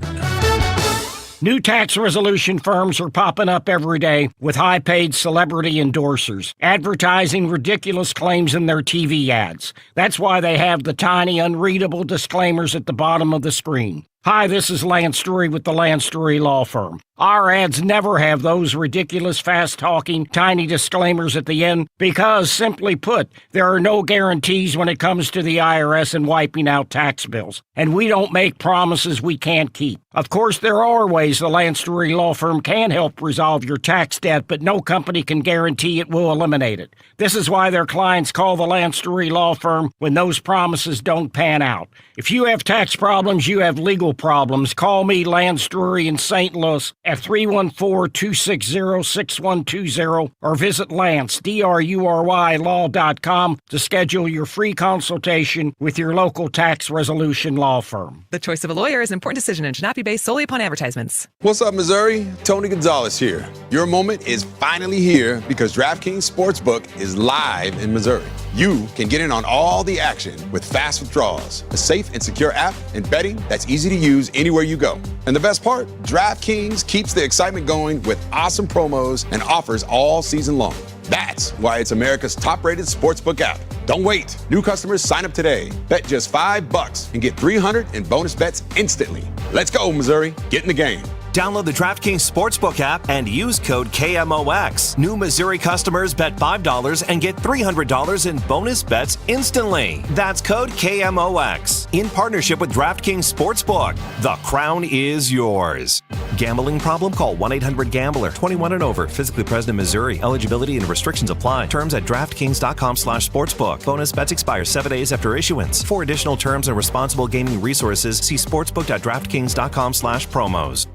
New tax resolution firms are popping up every day with high-paid celebrity endorsers, advertising ridiculous claims in their TV ads. That's why they have the tiny, unreadable disclaimers at the bottom of the screen. Hi, this is Lance Drury with the Lance Drury Law Firm. Our ads never have those ridiculous, fast-talking, tiny disclaimers at the end because, simply put, there are no guarantees when it comes to the IRS and wiping out tax bills. And we don't make promises we can't keep. Of course, there are ways the Lance Drury Law Firm can help resolve your tax debt, but no company can guarantee it will eliminate it. This is why their clients call the Lance Drury Law Firm when those promises don't pan out. If you have tax problems, you have legal problems. Call me, Lance Drury, in St. Louis at 314-260-6120 or visit Lance, D-R-U-R-Y, law.com to schedule your free consultation with your local tax resolution law firm. The choice of a lawyer is an important decision and should not be based solely upon advertisements. What's up, Missouri? Tony Gonzalez here. Your moment is finally here because DraftKings Sportsbook is live in Missouri. you can get in on all the action with fast withdrawals, a safe and secure app, and betting that's easy to use anywhere you go. And the best part, DraftKings keeps the excitement going with awesome promos and offers all season long. That's why it's America's top-rated sportsbook app. Don't wait. New customers sign up today. Bet just $5 and get $300 in bonus bets instantly. Let's go, Missouri. Get in the game. Download the DraftKings Sportsbook app and use code KMOX. New Missouri customers bet $5 and get $300 in bonus bets instantly. That's code KMOX. In partnership with DraftKings Sportsbook. The crown is yours. Gambling problem? Call 1-800-GAMBLER. 21 and over. Physically present in Missouri. Eligibility and restrictions apply. Terms at DraftKings.com/sportsbook. Bonus bets expire 7 days after issuance. For additional terms and responsible gaming resources, see sportsbook.draftkings.com/promos.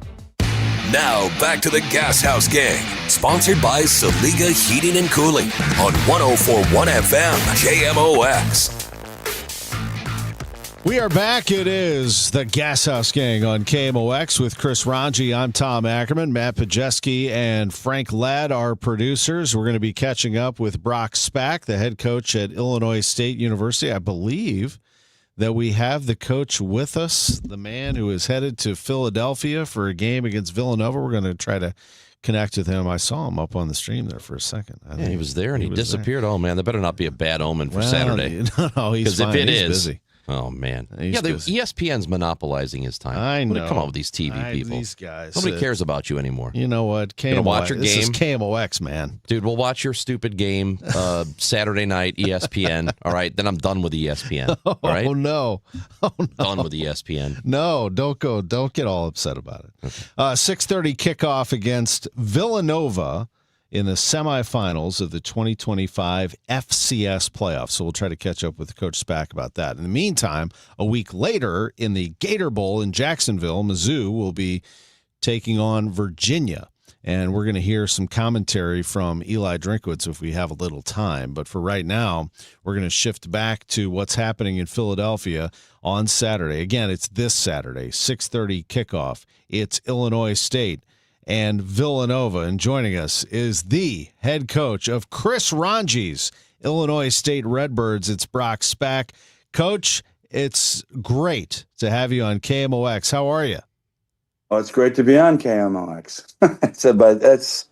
Now back to the Gashouse Gang, sponsored by Saliga Heating and Cooling on 104.1 FM KMOX. We are back. It is the Gashouse Gang on KMOX with Chris Ranji. I'm Tom Ackerman, Matt Pajeski, and Frank Ladd, our producers. We're going to be catching up with Brock Spack, the head coach at Illinois State University. I believe that we have the coach with us, the man who is headed to Philadelphia for a game against Villanova. We're going to try to connect with him. I saw him up on the stream there for a second. Yeah, he was there and he disappeared. There. Oh, man, that better not be a bad omen for Saturday. No, he's fine. If it he's is, busy. Oh, man. Busy. ESPN's monopolizing his time. I know. Come on with these TV people. These guys. Nobody cares about you anymore. You know what? Gonna watch your game. This is KMOX, man. Dude, we'll watch your stupid game Saturday night, ESPN. All right, then I'm done with ESPN. All right? Oh, no. Done with ESPN. No, don't go. Don't get all upset about it. Okay. 6:30 kickoff against Villanova in the semifinals of the 2025 FCS playoffs. So we'll try to catch up with Coach Spack about that. In the meantime, a week later in the Gator Bowl in Jacksonville, Mizzou will be taking on Virginia. And we're going to hear some commentary from Eli Drinkwitz if we have a little time. But for right now, we're going to shift back to what's happening in Philadelphia on Saturday. Again, it's this Saturday, 6:30 kickoff. It's Illinois State and Villanova. And joining us is the head coach of Chris Ranji's Illinois State Redbirds. It's Brock Spack. Coach, it's great to have you on KMOX. How are you? Well, it's great to be on KMOX. But it's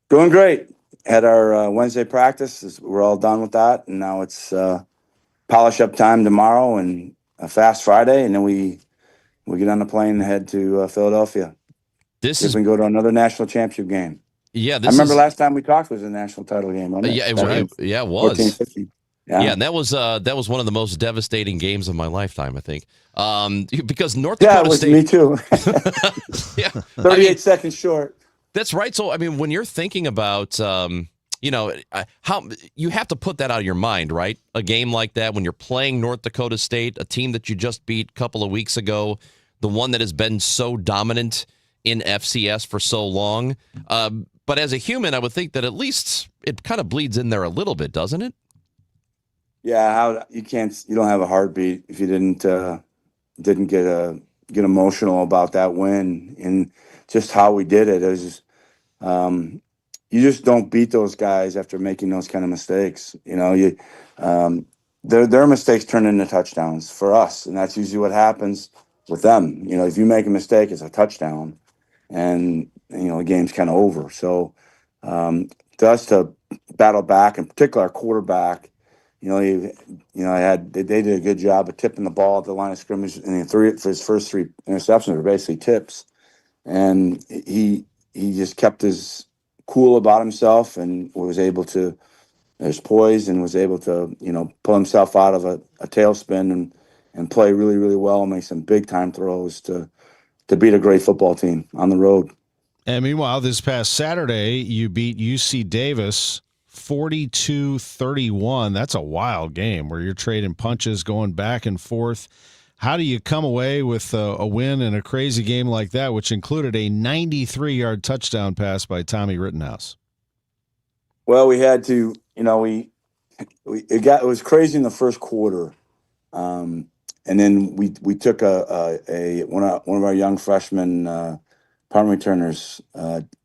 doing great. Had our Wednesday practice. We're all done with that. And now it's polish up time tomorrow and a fast Friday. And then we get on the plane and head to Philadelphia. If we can go to another national championship game. Yeah, I remember last time we talked was a national title game. Wasn't it? Yeah, it was. 14-15. Yeah, and that was one of the most devastating games of my lifetime, I think, because North Dakota State. Me too. Yeah, 38 seconds short. That's right. So, I mean, when you're thinking about, how you have to put that out of your mind, right? A game like that when you're playing North Dakota State, a team that you just beat a couple of weeks ago, the one that has been so dominant in FCS for so long. But as a human, I would think that at least it kind of bleeds in there a little bit, doesn't it? Yeah, you don't have a heartbeat if you didn't get emotional about that win and just how we did it. It was just, you just don't beat those guys after making those kind of mistakes. Their mistakes turn into touchdowns for us, and that's usually what happens with them. If you make a mistake, it's a touchdown, and the game's kind of over. So to us to battle back, in particular our quarterback, they did a good job of tipping the ball at the line of scrimmage, and his first three interceptions were basically tips, and he just kept his cool about himself and was able to, was poised and was able to pull himself out of a tailspin and play really, really well and make some big time throws to beat a great football team on the road. And meanwhile, this past Saturday, you beat UC Davis 42-31. That's a wild game where you're trading punches, going back and forth. How do you come away with a win in a crazy game like that, which included a 93-yard touchdown pass by Tommy Rittenhouse? Well, we had to, it was crazy in the first quarter. And then we took one of our young freshmen punt returners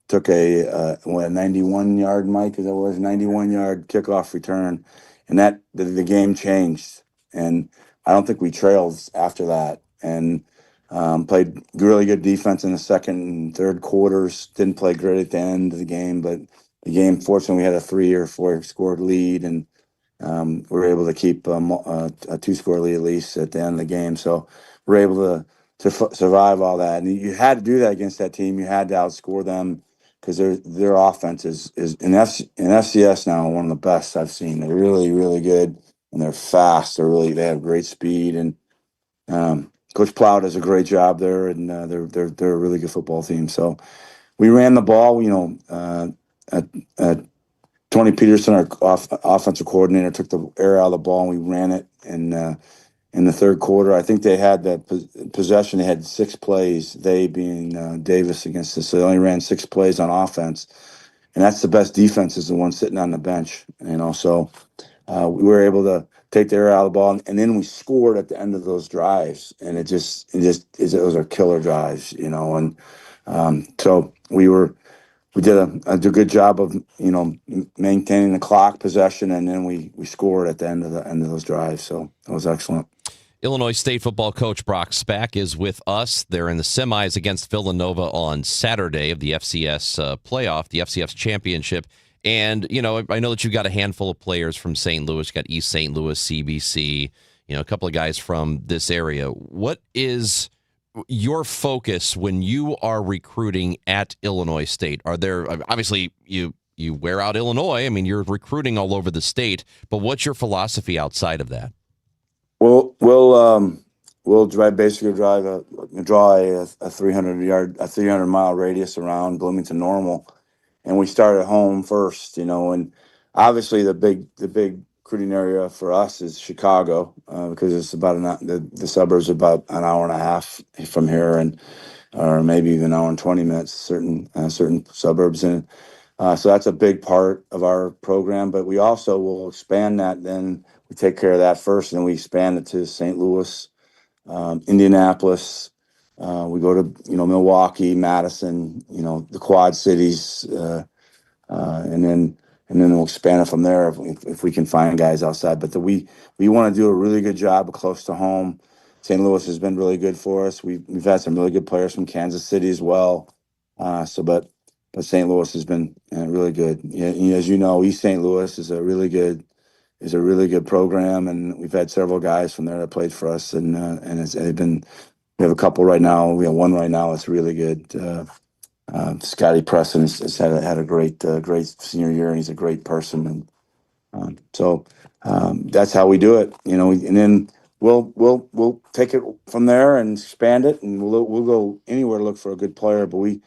took a 91-yard, Mike, as it was, 91-yard kickoff return, and that the game changed. And I don't think we trailed after that. And played really good defense in the second and third quarters. Didn't play great at the end of the game, but the game, fortunately, we had a 3 or 4 score lead, and we were able to keep a 2-score lead at least at the end of the game. So we're able to survive all that. And you had to do that against that team. You had to outscore them because their offense is in FCS now one of the best I've seen. They're really, really good, and they're fast. They have great speed, and Coach Plow does a great job there, and they're a really good football team. So we ran the ball. Tony Peterson, our offensive coordinator, took the air out of the ball, and we ran it. And in the third quarter, I think they had that possession. They had 6 plays. They being Davis against us, so they only ran 6 plays on offense, and that's the best defense is the one sitting on the bench. So we were able to take the air out of the ball, and then we scored at the end of those drives, and it was our killer drives, and so we did a good job of maintaining the clock possession, and then we scored at the end of those drives. So that was excellent. Illinois State football coach Brock Spack is with us. They're in the semis against Villanova on Saturday of the FCS playoff, the FCS championship. And, I know that you've got a handful of players from St. Louis. You've got East St. Louis, CBC, a couple of guys from this area. What is your focus when you are recruiting at Illinois State? Are there, obviously, you wear out Illinois. I mean, you're recruiting all over the state. But what's your philosophy outside of that? We'll basically draw a 300-mile radius around Bloomington Normal, and we start at home first, and obviously the big recruiting area for us is Chicago, because it's about the suburbs are about an hour and a half from here, or maybe even an hour and 20 minutes, certain suburbs, and so that's a big part of our program. But we also will expand that. Then we take care of that first, and then we expand it to St. Louis, Indianapolis. We go to Milwaukee, Madison, the Quad Cities, and then we'll expand it from there if we can find guys outside. But we want to do a really good job close to home. St. Louis has been really good for us. We've had some really good players from Kansas City as well. But St. Louis has been really good. As you know, East St. Louis is a really good program, and we've had several guys from there that played for us, and they've been. We have a couple right now. We have one right now that's really good. Scotty Preston has had a great senior year, and he's a great person, and so that's how we do it. And then we'll take it from there and expand it, and we'll go anywhere to look for a good player. But we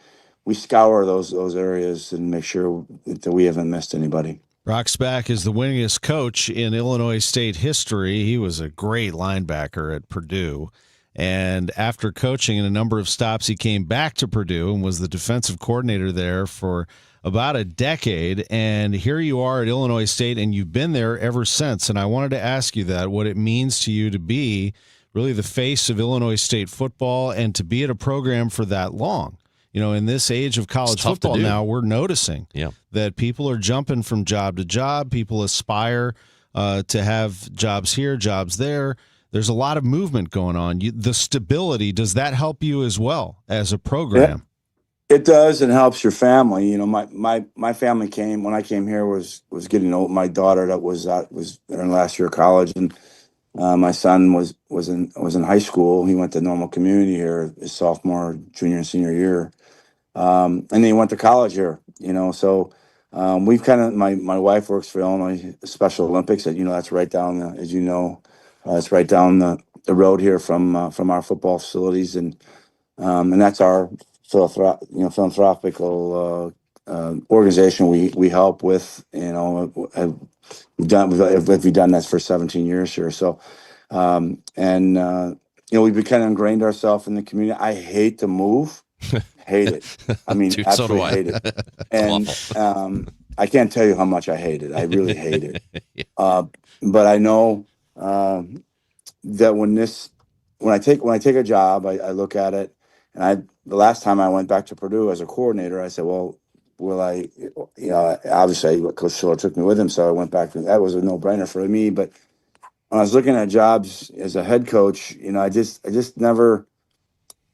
scour those areas and make sure that we haven't missed anybody. Brock Spack is the winningest coach in Illinois State history. He was a great linebacker at Purdue. And after coaching in a number of stops, he came back to Purdue and was the defensive coordinator there for about a decade. And here you are at Illinois State, and you've been there ever since. And I wanted to ask you what it means to you to be really the face of Illinois State football and to be at a program for that long. In this age of college football now, we're noticing that people are jumping from job to job. People aspire to have jobs here, jobs there. There's a lot of movement going on. The stability, does that help you as well as a program? Yeah, it does, and helps your family. My family came when I came here was getting old. My daughter that was in last year of college, and my son was in high school. He went to Normal Community here his sophomore, junior, and senior year, and then he went to college here. So we've kind of my wife works for Illinois Special Olympics. That's right down it's right down the road here from our football facilities, and that's our philanthropical organization we help with. We've done that for 17 years here. So, we've been kind of ingrained ourselves in the community. I hate to move, hate it. I mean, Dude, absolutely so do I. hate it. And I can't tell you how much I hate it. I really hate it. But I know that when I take a job, I look at it, and the last time I went back to Purdue as a coordinator, I said, well, will I, obviously Coach Schiller took me with him, so I went back to that was a no-brainer for me. But when I was looking at jobs as a head coach, I just never,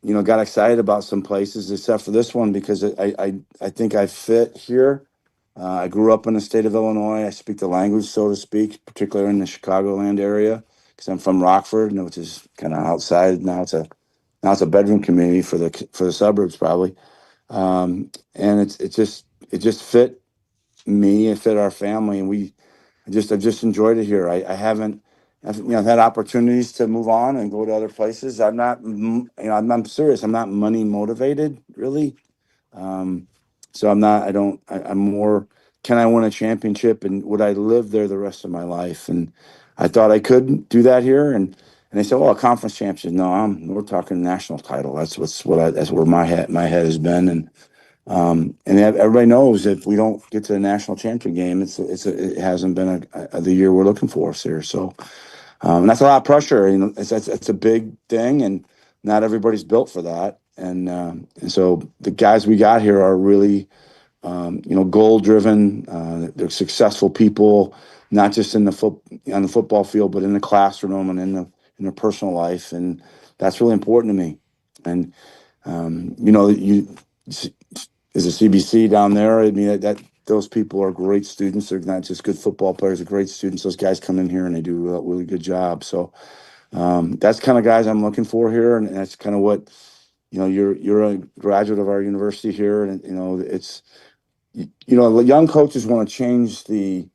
got excited about some places except for this one because I think I fit here. I grew up in the state of Illinois. I speak the language, so to speak, particularly in the Chicagoland area, because I'm from Rockford, which is kind of outside. Now it's a bedroom community for the suburbs, probably. And it just fit me. It fit our family, and I've just enjoyed it here. I've had opportunities to move on and go to other places. I'm not, I'm serious. I'm not money motivated, really. So I'm more, can I win a championship and would I live there the rest of my life? And I thought I could do that here. And they said, well, a conference championship. No, we're talking national title. That's where my head has been. And everybody knows if we don't get to the national championship game, it hasn't been the year we're looking for us here. So, and that's a lot of pressure. It's a big thing, and not everybody's built for that. And so the guys we got here are really, goal driven. They're successful people, not just on the football field, but in the classroom and in their personal life, and that's really important to me. And there's a CBC down there. I mean, that those people are great students. They're not just good football players; they're great students. Those guys come in here and they do a really good job. So that's kind of guys I'm looking for here, and that's kind of what you're a graduate of our university here, and it's young coaches want to change the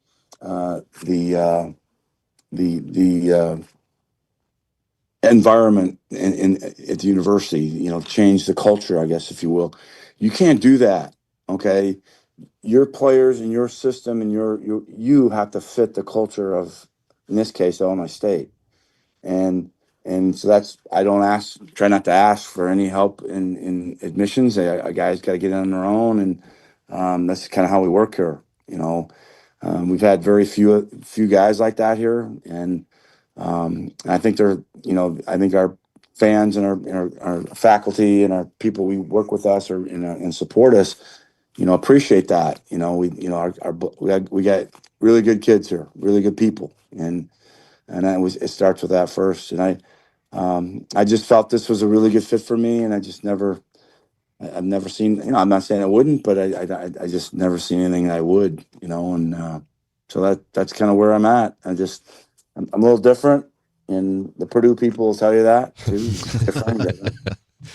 environment at the university. Change the culture, I guess, if you will. You can't do that, okay? Your players and your system and you have to fit the culture of, in this case, Illinois State, and so that's try not to ask for any help in admissions. Guys got to get in on their own, and that's kind of how we work here. We've had very few guys like that here, and I think I think our fans and our faculty and our people we work with us and support us, appreciate that. We got really good kids here, really good people, and it starts with that first. And I just felt this was a really good fit for me, and I've never seen. I'm not saying I wouldn't, but I just never seen anything that I would. And so that's kind of where I'm at. I'm a little different. And the Purdue people will tell you that too.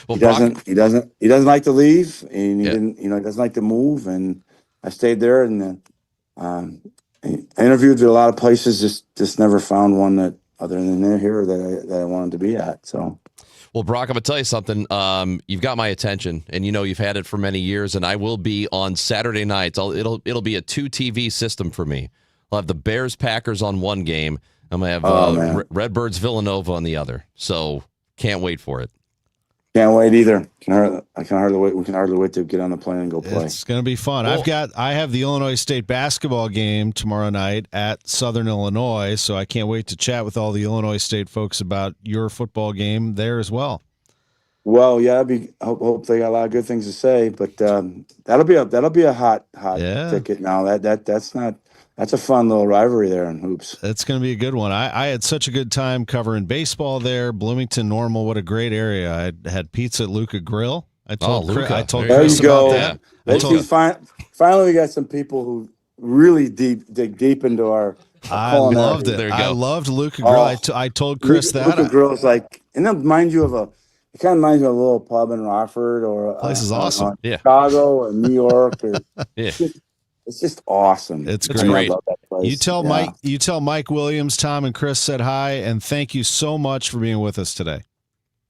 Well, he doesn't like to leave, and he doesn't like to move. And I stayed there, and I interviewed at a lot of places. Just never found one that other than they're here that I wanted to be at. So. Well, Brock, I'm gonna tell you something. You've got my attention, and you've had it for many years. And I will be on Saturday nights. It'll be a 2 TV system for me. I'll have the Bears Packers on one game. I'm going to have Redbirds Villanova on the other. So can't wait for it. Can't wait either. I can hardly wait. We can hardly wait to get on the plane and go play. It's going to be fun. Well, I have the Illinois State basketball game tomorrow night at Southern Illinois, so I can't wait to chat with all the Illinois State folks about your football game there as well. Well, yeah, hope they got a lot of good things to say, but that'll be a hot ticket now. That's a fun little rivalry there in hoops. It's going to be a good one. I had such a good time covering baseball there. Bloomington Normal, what a great area. I had pizza at Luca Grill. I told Chris about that. Finally, we got some people who really dig deep into our I loved it. I loved Luca Grill. I told Chris that. Luca Grill is like, and it reminds you of a little pub in Rockford or place is awesome. Chicago or New York or It's just awesome. It's great. You tell Mike Williams, Tom, and Chris said hi, and thank you so much for being with us today.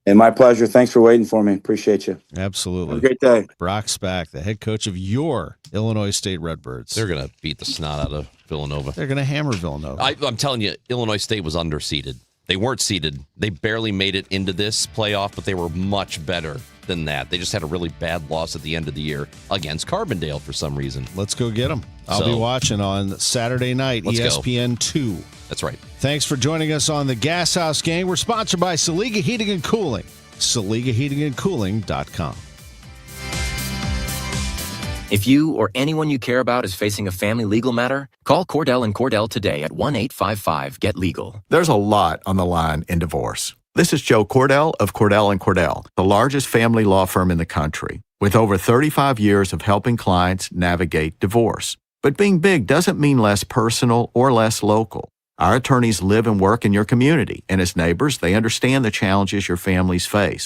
And my pleasure. Thanks for waiting for me. Appreciate you. Absolutely. Have a great day. Brock Spack, the head coach of your Illinois State Redbirds. They're going to beat the snot out of Villanova. They're going to hammer Villanova. I'm telling you, Illinois State was underseeded. They weren't seeded. They barely made it into this playoff, but they were much better than that. They just had a really bad loss at the end of the year against Carbondale for some reason. Let's go get them. I'll be watching on Saturday night, ESPN 2. That's right. Thanks for joining us on the Gashouse Gang. We're sponsored by Saliga Heating and Cooling. SaligaHeatingandCooling.com. If you or anyone you care about is facing a family legal matter, call Cordell & Cordell today at 1-855-GET-LEGAL. There's a lot on the line in divorce. This is Joe Cordell of Cordell & Cordell, the largest family law firm in the country, with over 35 years of helping clients navigate divorce. But being big doesn't mean less personal or less local. Our attorneys live and work in your community, and as neighbors, they understand the challenges your families face.